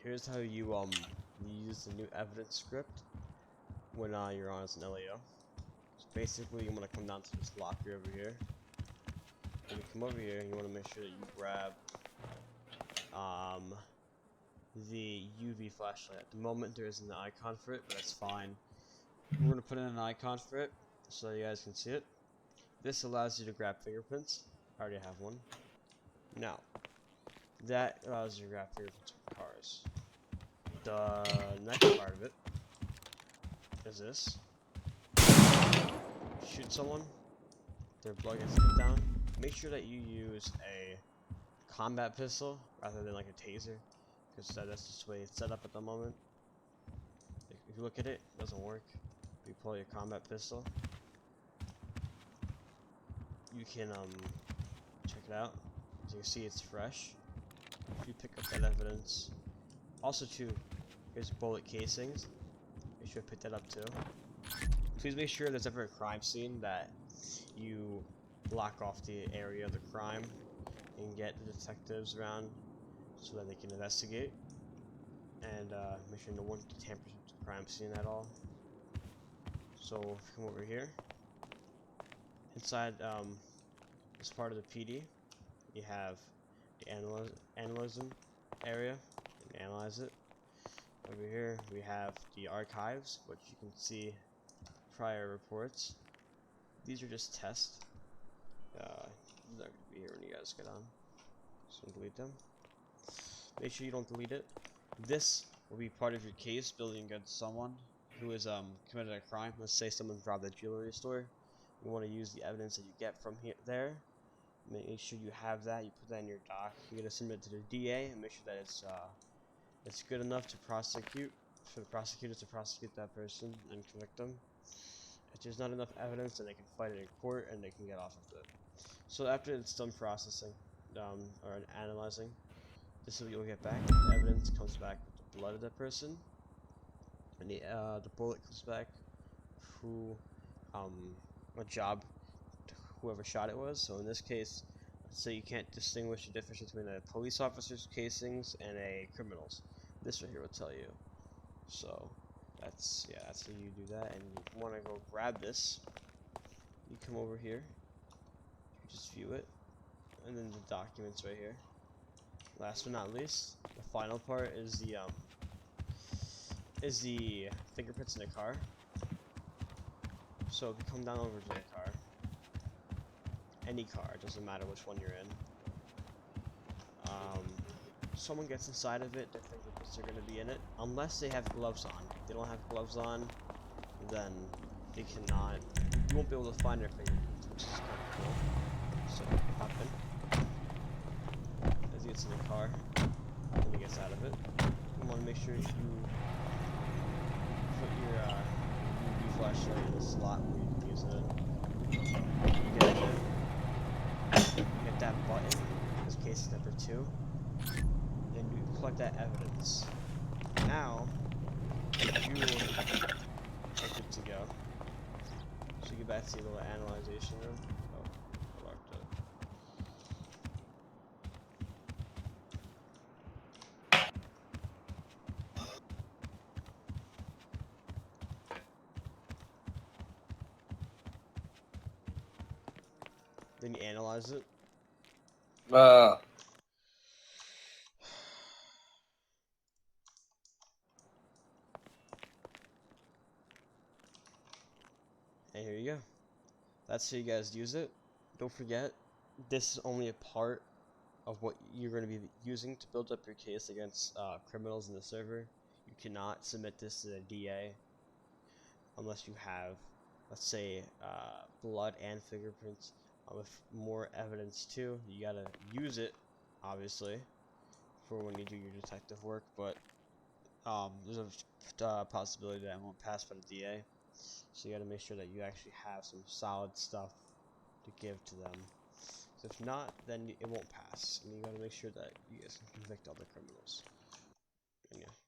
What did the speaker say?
here's how you use the new evidence script when you're on as an LEO. So basically, you want to come down to this locker over here. When you come over here, you want to make sure that you grab the UV flashlight. At the moment, there isn't an icon for it, but that's fine. We're going to put in an icon for it so that you guys can see it. This allows you to grab fingerprints. I already have one. Now, that allows you to grab fingerprints from cars. The next part of it is this. Shoot someone, their blood gets put down. Make sure that you use a combat pistol rather than like a taser, because that's just the way it's set up at the moment. If you look at it, it doesn't work. If you pull your combat pistol, you can check it out. As you can see, it's fresh. If you pick up that evidence, also too, here's bullet casings. Make sure to pick that up too. Please make sure there's ever a crime scene that you block off the area of the crime and get the detectives around so that they can investigate. And make sure no one tampers with the crime scene at all. So if you come over here, inside this part of the PD, you have the analyzing area, and analyze it. Over here we have the archives, which you can see prior reports. These are just tests. They're not going to be here when you guys get on, so delete them. Make sure you don't delete it. This will be part of your case building against someone who has committed a crime. Let's say someone's robbed a jewelry store. You want to use the evidence that you get from there. Make sure you have that. You put that in your doc. You're gonna submit it to the DA and make sure that it's good enough to prosecute, for the prosecutors to prosecute that person and convict them. If there's not enough evidence, then they can fight it in court and they can get off of it. So after it's done processing or analyzing, this is what you'll get back. The evidence comes back with the blood of that person, and the bullet comes back who what job whoever shot it was. So in this case, let's say you can't distinguish the difference between a police officer's casings and a criminal's. This right here will tell you. So that's how you do that. And you want to go grab this. You come over here, you just view it, and then the documents right here. Last but not least, the final part is the fingerprints in the car. So if you come down over to the car, any car, it doesn't matter which one you're in, someone gets inside of it, their fingerprints are going to be in it, unless they have gloves on. If they don't have gloves on, then they cannot, you won't be able to find their fingerprints, which is kind of cool. So hop in, as he gets in the car, and he gets out of it, you want to make sure you put your UV flashlight in the slot where you can use it. You get that button, in this case it's number 2, and you collect that evidence. Now, you are good to go. So you get back to your little analyzation room. Oh, I locked it. Then you analyze it. And here you go. That's how you guys use it. Don't forget, this is only a part of what you're going to be using to build up your case against criminals in the server. You cannot submit this to the DA unless you have, let's say, blood and fingerprints. With more evidence too, you gotta use it, obviously, for when you do your detective work. But there's a possibility that it won't pass by the DA. So you gotta make sure that you actually have some solid stuff to give to them. So if not, then it won't pass, and you gotta make sure that you guys can convict other criminals. And yeah.